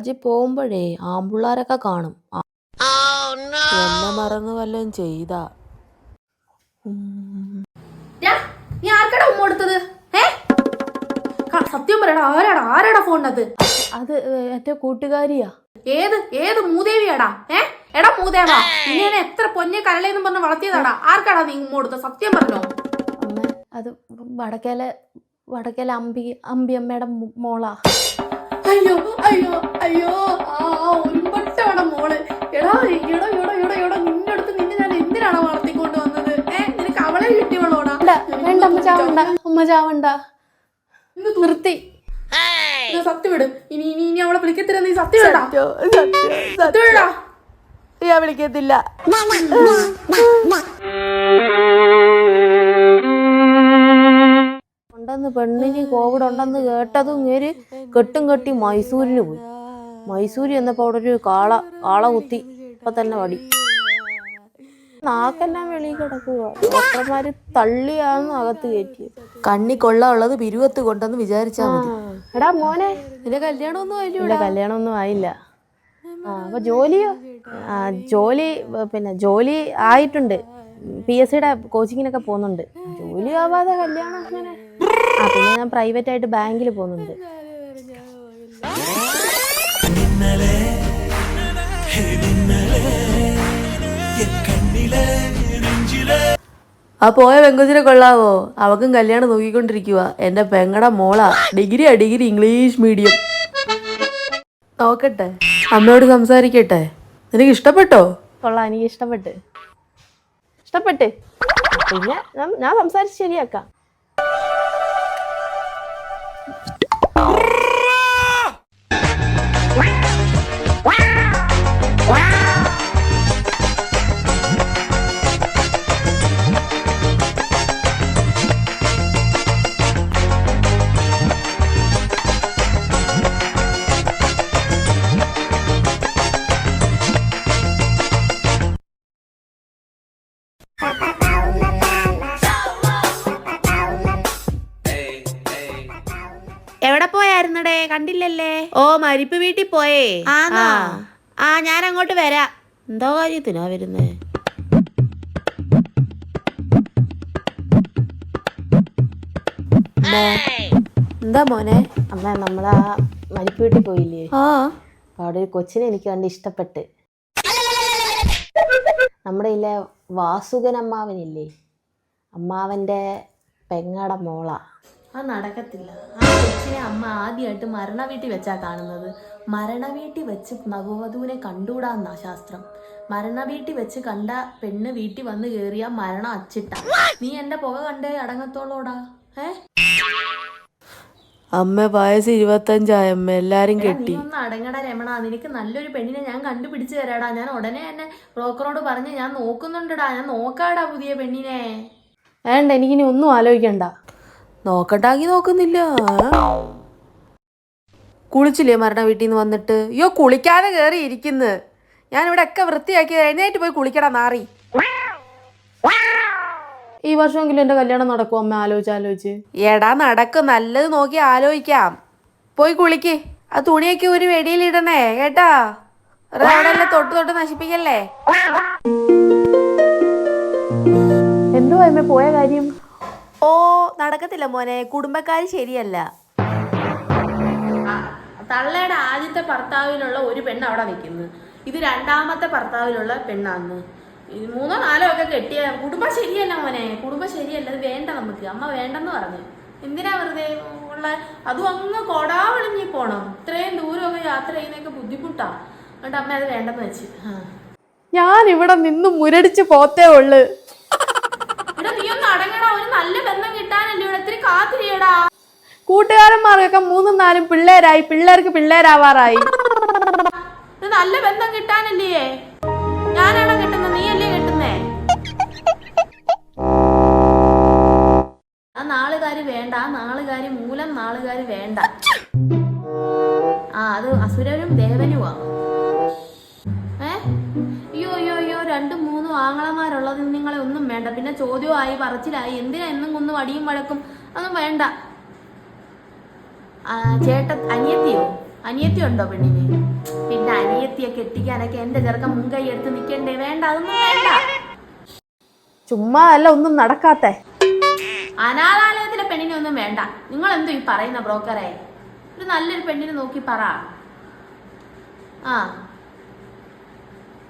കോളേജിൽ പോകുമ്പോഴേ ആമ്പിള്ളാരൊക്കെ കാണും. എന്നെ മറന്ന് വല്ലതും ചെയ്താ. നീ ആർക്കടാ ഉമ്മ കൊടുത്തത്? സത്യം പറയടാ, ആരാടാ ഫോണിനകത്ത്? അത് എന്റെ കൂട്ടുകാരിയാ. ഏത് മൂദേവിയാടാ? എടാ മൂദേവാ, ഇങ്ങനെ എത്ര പൊന്നെ കരളേന്നും പറഞ്ഞ് വളർത്തിയതാടാ. ആർക്കാടാ നീ ഉമ്മ കൊടുത്തത്? സത്യം പറഞ്ഞോ? അമ്മ, അത് വടക്കേല അമ്പിയമ്മയുടെ മോളാ. അയ്യോ അയ്യോ അയ്യോ, ഒരുപട്ടോടെ മോള്. എടാ നിന്റെ അടുത്ത് നിന്നെ ഞാൻ എന്തിനാണ് വളർത്തിക്കൊണ്ട് വന്നത്? നിനക്ക് അവളെ കിട്ടിയവളോടാ. വേണ്ട അമ്മ ചാവണ്ട, നിർത്തി. സത്യം വിട്. ഇനി അവളെ വിളിക്കത്തില്ല. നീ സത്യം വിടാ. ഞാൻ വിളിക്കത്തില്ല. ഉണ്ടെന്ന് പെണ്ണിന് കോവിഡ് ഉണ്ടെന്ന് കേട്ടതും ഇങ്ങേര് കെട്ടും കെട്ടി മൈസൂരിന് പോയി. മൈസൂര് ചെന്നപ്പോ അവിടെ ഒരു കാള കുത്തി. ഇപ്പൊ തന്നെ വടി. നാക്കെല്ലാം വെളിയിൽ കിടക്കുക. ഡോക്ടർമാര് തള്ളിയാന്ന് അകത്ത് കയറ്റിയത്. കണ്ണി കൊള്ളാനുള്ളത് പിരുവത്ത് കൊണ്ടെന്ന് വിചാരിച്ചാ മതി. എടാ മോനെ, നിന്റെ കല്യാണമൊന്നും ആയില്ല. അപ്പൊ ജോലിയോ? ജോലി ആയിട്ടുണ്ട്. PSCയുടെ കോച്ചിങ്ങിനൊക്കെ പോകുന്നുണ്ട്. ജോലി ആവാതെ കല്യാണം അങ്ങനെ. പിന്നെ ഞാൻ പ്രൈവറ്റ് ആയിട്ട് ബാങ്കിൽ പോകുന്നുണ്ട്. ആ പോയ പെങ്കൊച്ചിനെ കൊള്ളാവോ? അവക്കും കല്യാണം നോക്കിക്കൊണ്ടിരിക്കുക. എന്റെ പെങ്ങടെ മോളാ. Degree English medium. നോക്കട്ടെ, അമ്മയോട് സംസാരിക്കട്ടെ. നിനക്ക് ഇഷ്ടപ്പെട്ടോ? കൊള്ളാം, എനിക്ക് ഇഷ്ടപ്പെട്ട്. പിന്നെ ഞാൻ സംസാരിച്ച് ശരിയാക്കാം. എവിടെ പോയായിരുന്നടേ? കണ്ടില്ലല്ലേ? ഓ, മരിപ്പ് വീട്ടിൽ പോയേ. ഞാൻ അങ്ങോട്ട് വരാം. എന്തോ കാര്യത്തിനാ വരുന്നേ? എന്താ മോനെ? അമ്മ, നമ്മളാ മരിപ്പ് വീട്ടിൽ പോയില്ലേ? അവിടെ ഒരു കൊച്ചിനെ എനിക്ക് കണ്ട് ഇഷ്ടപ്പെട്ട്. നമ്മുടെ ഇല്ലേ വാസുകൻ അമ്മാവനില്ലേ, അമ്മാവന്റെ പെങ്ങടെ മോളാ. അത് നടക്കത്തില്ല. ആ കൊച്ചിനെ അമ്മ ആദ്യമായിട്ട് മരണ വീട്ടിൽ വെച്ചാ കാണുന്നത്. മരണ വീട്ടിൽ വെച്ച് നവവധുവിനെ കണ്ടുകൂടാന്നാ ശാസ്ത്രം. മരണ വീട്ടിൽ വെച്ച് കണ്ട പെണ്ണ് വീട്ടിൽ വന്ന് കേറിയ മരണം അച്ചിട്ട. നീ എന്റെ പുക കണ്ടേ അടങ്ങത്തോളോടാ. അമ്മ വയസ്സ് 25 എല്ലാരും കെട്ടി. നീ ഒന്ന് അടങ്ങട രമണ. നിനക്ക് നല്ലൊരു പെണ്ണിനെ ഞാൻ കണ്ടുപിടിച്ചു തരാടാ. ഞാൻ ഉടനെ തന്നെ ബ്രോക്കറോട് പറഞ്ഞ് ഞാൻ നോക്കുന്നുണ്ടടാ. ഞാൻ നോക്കാടാ പുതിയ പെണ്ണിനെ. വേണ്ട, എനിക്കിനി ഒന്നും ആലോചിക്കണ്ട. നോക്കണ്ടാക്കി നോക്കുന്നില്ല. കുളിച്ചില്ലേ മരണ വീട്ടിൽ നിന്ന് വന്നിട്ട്? അയ്യോ, കുളിക്കാതെ കയറി ഇരിക്കുന്നു. ഞാനിവിടെ ഒക്കെ വൃത്തിയാക്കി എഴുന്നേറ്റ് പോയി കുളിക്കടാ നാറി. ഈ വർഷമെങ്കിലും എന്റെ കല്യാണം നടക്കും അമ്മ. ആലോചിച്ച് എടാ നടക്കും. നല്ലത് നോക്കി ആലോചിക്കാം. പോയി കുളിക്ക്. ആ തുണിയൊക്കെ ഒരു വെടിയിലിടണേ കേട്ടാ. റോഡെല്ലാം തൊട്ട് നശിപ്പിക്കല്ലേ. എന്തുവാ അമ്മ പോയ കാര്യം? ഓ, നടക്കത്തില്ല മോനെ. കുടുംബക്കാര് ശരിയല്ല. തള്ളയുടെ ആദ്യത്തെ ഭർത്താവിനുള്ള ഒരു പെണ്ണ് അവിടെ നിൽക്കുന്നു. ഇത് രണ്ടാമത്തെ ഭർത്താവിനുള്ള പെണ്ണാന്ന്. 3 or 4 ഒക്കെ കെട്ടിയ കുടുംബം ശരിയല്ല മോനെ. കുടുംബം ശരിയല്ല. അത് വേണ്ട നമുക്ക്. അമ്മ വേണ്ടെന്ന് പറഞ്ഞു. എന്തിനാ വെറുതെ ഉള്ള അതും അങ്ങ് കൊടാവളിഞ്ഞി പോണം. ഇത്രയും ദൂരമൊക്കെ യാത്ര ചെയ്യുന്നതൊക്കെ ബുദ്ധിമുട്ടാ. അതുകൊണ്ട് അമ്മ അത് വേണ്ടെന്ന് വെച്ച്. ഞാൻ ഇവിടെ നിന്ന് മുരടിച്ച് പോത്തേ ഉള്ളു. നീ ഒന്ന് അടങ്ങടാ. ഒരു നല്ല ബന്ധം കിട്ടാനല്ലേ ഇവിടെ ഇത്തിരി കാത്തിരിയടാ. കൂട്ടുകാരന്മാർക്കൊക്കെ 3 4 പിള്ളേരായി. പിള്ളേർക്ക് പിള്ളേരാവാറായി. നല്ല ബന്ധം കിട്ടാനല്ലേ? ഞാനാണോ കെട്ടുന്നത്? നീയല്ലേ കെട്ടുന്നേ? ആ നാളുകാര് വേണ്ട. ആ നാളുകാര് മൂലം നാളുകാര് വേണ്ട. അത് അസുരനും ദേവനുമാ. അയ്യോ 2 3 ആങ്ങളമാരുള്ളത് നിങ്ങളെ ഒന്നും വേണ്ട. പിന്നെ ചോദ്യമായി പറച്ചിലായി. എന്തിനാ എന്നും കൊന്ന് വടിയും വഴക്കും? അതൊന്നും വേണ്ട. അനിയത്തിയോ? അനിയത്തി ഉണ്ടോ പെണ്ണിന്? പിന്നെ അനിയത്തിയെ കെട്ടിക്കാനൊക്കെ എന്റെ ചെറുക്കൻ മുൻകൈ എടുത്ത് നിൽക്കണ്ടേ? വേണ്ട, അതൊന്നും വേണ്ട. ചുമ്മാ അല്ല ഒന്നും നടക്കാത്തെ. അനാഥാലയത്തിലെ പെണ്ണിനെ ഒന്നും വേണ്ട. നിങ്ങൾ എന്തോ ഈ പറയുന്ന ബ്രോക്കറെ? ഒരു നല്ലൊരു പെണ്ണിനെ നോക്കി പറ. ആ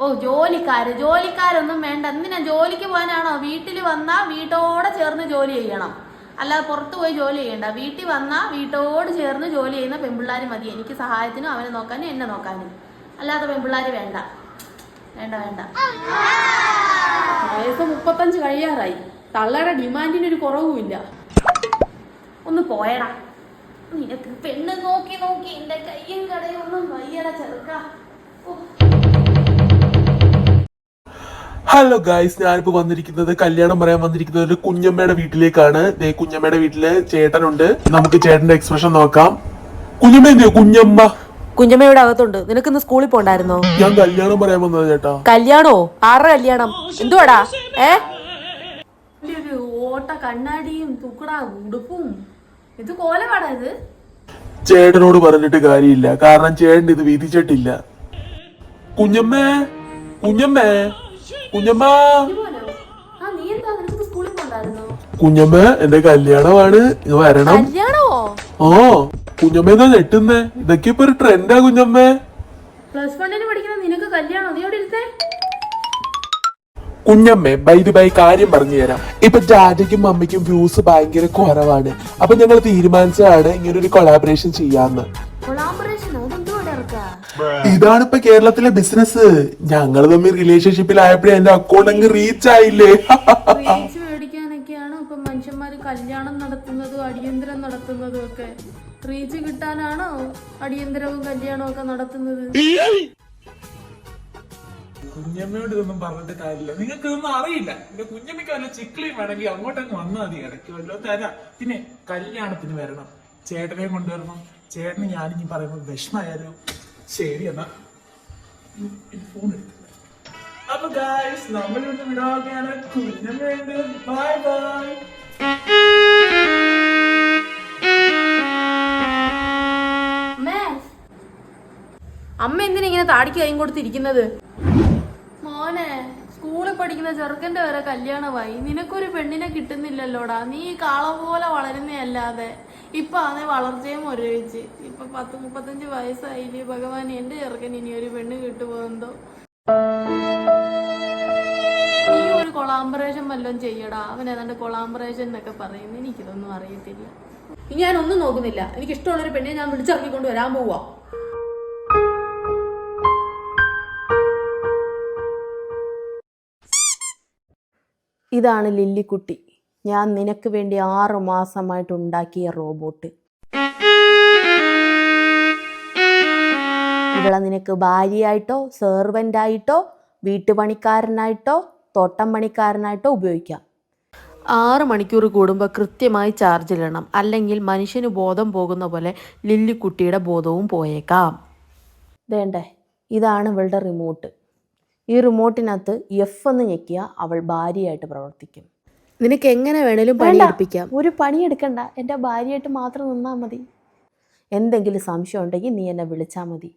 ഓ, ജോലിക്കാരൊന്നും വേണ്ട. എന്തിനാ ജോലിക്ക് പോകാനാണോ? വീട്ടിൽ വന്നാ വീട്ടോടെ ചേർന്ന് ജോലി ചെയ്യണം, അല്ലാതെ പുറത്തു പോയി ജോലി ചെയ്യണ്ട. വീട്ടിൽ വന്നാ വീട്ടോട് ചേർന്ന് ജോലി ചെയ്യുന്ന പെൺപിള്ളേർ മതി എനിക്ക് സഹായത്തിനും അവനെ നോക്കാനും എന്നെ നോക്കാനും. അല്ലാതെ പെൺപിള്ളേർ വേണ്ട, വേണ്ട, വേണ്ട. വയസ്സ് 35 കഴിയാറായി. തള്ളയുടെ ഡിമാൻഡിനൊരു കുറവുമില്ല. ഒന്ന് പോയടാ. നിനക്ക് പെണ്ണ് നോക്കി നോക്കി എന്റെ കയ്യും കടയും ഒന്നും വയ്യട ചെറുക്ക. ഹലോ ഗായ്സ്, ഞാനിപ്പോ വന്നിരിക്കുന്നത് കല്യാണം പറയാൻ വന്നിരിക്കുന്നത് ഒരു കുഞ്ഞമ്മയുടെ വീട്ടിലേക്കാണ്. കുഞ്ഞമ്മയുടെ വീട്ടില് ചേട്ടനുണ്ട്. നമുക്ക് ചേട്ടന്റെ എക്സ്പ്രഷൻ നോക്കാം. കുഞ്ഞമ്മ എന്തിയോ? കുഞ്ഞമ്മയുടെ അകത്തുണ്ട്. നിനക്ക് ഇന്ന് സ്കൂളിൽ പോണ്ടായിരുന്നോ? ഞാൻ കല്യാണം പറയാൻ വന്നത് ചേട്ടാ. കല്യാണോ? ആരുടെ കല്യാണം? എന്തുവാടാ? ഒരു ഓട്ട കണ്ണാടിയും തുക്കടാ ഉടുപ്പും. ഇത് കോലപാടാ ഇത്. ചേട്ടനോട് പറഞ്ഞിട്ട് കാര്യമില്ല, കാരണം ചേട്ടൻ ഇത് വിധിച്ചിട്ടില്ല. കുഞ്ഞമ്മേ, കുഞ്ഞമ്മേ, കുഞ്ഞമ്മ, നീ എന്താ? നിനക്ക് സ്കൂളിൽ പോണ്ടായിരുന്നോ? കുഞ്ഞമ്മ എന്റെ കല്യാണമാണ്, ഇത് വരണം. കല്യാണോ? ഓ, കുഞ്ഞമ്മ എന്താ നെട്ടുന്നേ? ഇതൊക്കെ ഇപ്പൊ ഒരു ട്രെൻഡാ കുഞ്ഞമ്മേ. +1 പഠിക്കുന്ന നിനക്ക് കല്യാണം? നീ എവിടെ ഇരുത്തേ? കുഞ്ഞമ്മേ, ബൈ കാര്യം പറഞ്ഞു തരാം. ഇപ്പൊ ഡാഡിക്കും മമ്മിക്കും വ്യൂസ് ഭയങ്കര കുറവാണ്. അപ്പൊ ഞങ്ങൾ തീരുമാനിച്ചതാണ് ഇങ്ങനെ ഒരു കൊളാബറേഷൻ ചെയ്യാന്ന്. ഇതാണ് ഇപ്പൊ കേരളത്തിലെ ബിസിനസ്. ഞങ്ങൾ തമ്മിൽ റിലേഷൻഷിപ്പിലായപ്പോഴേ എന്റെ അക്കൗണ്ട് അങ്ങ് റീച്ച് ആയില്ലേ. റീച്ച് മേടിക്കാനൊക്കെയാണ് ഇപ്പൊ മനുഷ്യന്മാര് കല്യാണം നടത്തുന്നതും അടിയന്തരം നടത്തുന്നതും ഒക്കെ. റീച്ച് കിട്ടാനാണോ അടിയന്തരവും കല്യാണവും ഒക്കെ നടത്തുന്നത്? കുഞ്ഞമ്മയോട് ഇതൊന്നും പറഞ്ഞിട്ട് കാര്യമില്ല. നിങ്ങൾക്ക് ഇതൊന്നും അറിയില്ല. എന്റെ കുഞ്ഞമ്മയ്ക്ക് വല്ല ചിക്ലിയും വേണമെങ്കിൽ അങ്ങോട്ടങ്ങ് വന്നാൽ മതി. ഇടയ്ക്ക് വല്ലോ തരാം. പിന്നെ കല്യാണത്തിന് വരണം, ചേട്ടനെ കൊണ്ടുവരണം. ചേട്ടന് ഞാനിനി പറയുമ്പോൾ വിഷമായാലോ? ശരി എന്നാ ഫോൺ എടുത്തു. അപ്പൊ ഗായ്സ്, നമ്മളിവിടെ വിടാവുകയാണ്. കുഞ്ഞമ്മയുണ്ട്. Bye bye. അമ്മ എന്തിനാ ഇങ്ങനെ താടിക്ക് കൈയും കൊടുത്തിരിക്കുന്നത്? മോനെ, സ്കൂളിൽ പഠിക്കുന്ന ചെറുക്കന്റെ വരെ കല്യാണമായി. നിനക്കൊരു പെണ്ണിനെ കിട്ടുന്നില്ലല്ലോടാ. നീ കാളം പോലെ വളരുന്നതല്ലാതെ. ഇപ്പൊ അതേ വളർച്ചയും ഒരേച്ച്. ഇപ്പൊ 30-35 വയസ്സായില്ലേ. ഭഗവാൻ, എന്റെ ചെറുക്കൻ ഇനി ഒരു പെണ്ണ് കിട്ടുപോകുന്നോ? നീ ഒരു കൊളാബറേഷൻ വല്ലതും ചെയ്യടാ. അവൻ ഏതാണ്ട് കൊളാബറേഷൻ എന്നൊക്കെ പറയുന്നു. എനിക്കിതൊന്നും അറിയത്തില്ല. ഇനി ഞാനൊന്നും നോക്കുന്നില്ല. എനിക്ക് ഇഷ്ടമുള്ളൊരു പെണ്ണിനെ ഞാൻ വിളിച്ചിറക്കിക്കൊണ്ട് വരാൻ പോവാ. ഇതാണ് ലില്ലിക്കുട്ടി, ഞാൻ നിനക്ക് വേണ്ടി 6 മാസമായിട്ട് ഉണ്ടാക്കിയ റോബോട്ട്. ഇവളെ നിനക്ക് ഭാര്യയായിട്ടോ സെർവൻ്റായിട്ടോ വീട്ടുപണിക്കാരനായിട്ടോ തോട്ടം പണിക്കാരനായിട്ടോ ഉപയോഗിക്കാം. 6 മണിക്കൂർ കൂടുമ്പോൾ കൃത്യമായി ചാർജിലിടണം, അല്ലെങ്കിൽ മനുഷ്യന് ബോധം പോകുന്ന പോലെ ലില്ലിക്കുട്ടിയുടെ ബോധവും പോയേക്കാം. വേണ്ടേ, ഇതാണ് ഇവളുടെ റിമോട്ട്. ഈ റിമോട്ടിനകത്ത് F എന്ന് ഞെക്കിയാൽ അവൾ ഭാര്യയായിട്ട് പ്രവർത്തിക്കും. നിനക്ക് എങ്ങനെ വേണേലും പണിയെടുപ്പിക്കാം. ഒരു പണിയെടുക്കണ്ട, എൻ്റെ ഭാര്യയായിട്ട് മാത്രം നിന്നാൽ മതി. എന്തെങ്കിലും സംശയം ഉണ്ടെങ്കിൽ നീ എന്നെ വിളിച്ചാൽ മതി.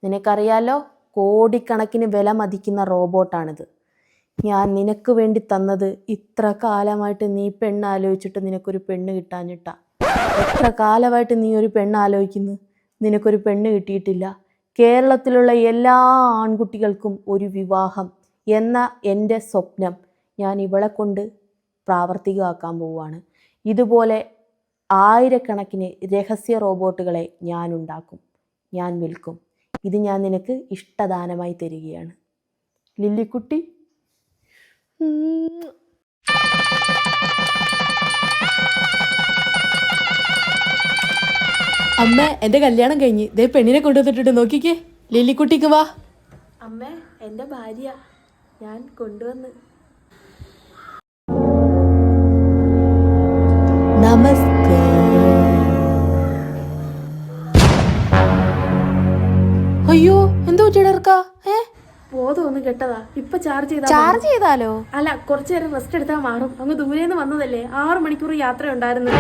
നിനക്കറിയാലോ, കോടിക്കണക്കിന് വില മതിക്കുന്ന റോബോട്ടാണിത്. ഞാൻ നിനക്ക് വേണ്ടി തന്നത്. ഇത്ര കാലമായിട്ട് നീ പെണ്ണ് ആലോചിച്ചിട്ട് നിനക്കൊരു പെണ്ണ് കിട്ടാഞ്ഞിട്ടാ. എത്ര കാലമായിട്ട് നീ ഒരു പെണ്ണ് ആലോചിക്കുന്നു, നിനക്കൊരു പെണ്ണ് കിട്ടിയിട്ടില്ല. കേരളത്തിലുള്ള എല്ലാ ആൺകുട്ടികൾക്കും ഒരു വിവാഹം എന്ന എൻ്റെ സ്വപ്നം ഞാൻ ഇവളെ കൊണ്ട് പ്രാവർത്തികമാക്കാൻ പോവുകയാണ്. ഇതുപോലെ 1000കണക്കിന് രഹസ്യ റോബോട്ടുകളെ ഞാൻ ഉണ്ടാക്കും, ഞാൻ വിൽക്കും. ഇത് ഞാൻ നിനക്ക് ഇഷ്ടദാനമായി തരികയാണ് ലില്ലിക്കുട്ടി. അമ്മ, എൻ്റെ കല്യാണം കഴിഞ്ഞ് ദേ പെണ്ണിനെ കൊണ്ടുവന്നിട്ടുണ്ട്, നോക്കിക്കേ. ലില്ലിക്കുട്ടിക്ക് വാ. അമ്മ, എന്റെ ഭാര്യ ഞാൻ കൊണ്ടുവന്ന്. അയ്യോ, എന്തോ ചെടർക്കാ? ബോധം ഒന്ന് കെട്ടതാ. ഇപ്പൊ ചാർജ് ചെയ്താലോ? അല്ല, കുറച്ചു നേരം റെസ്റ്റ് എടുത്താൽ മാറും. അങ്ങ് ദൂരേന്ന് വന്നതല്ലേ, 6 മണിക്കൂർ യാത്ര ഉണ്ടായിരുന്നു.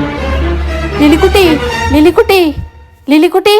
ലില്ലിക്കുട്ടി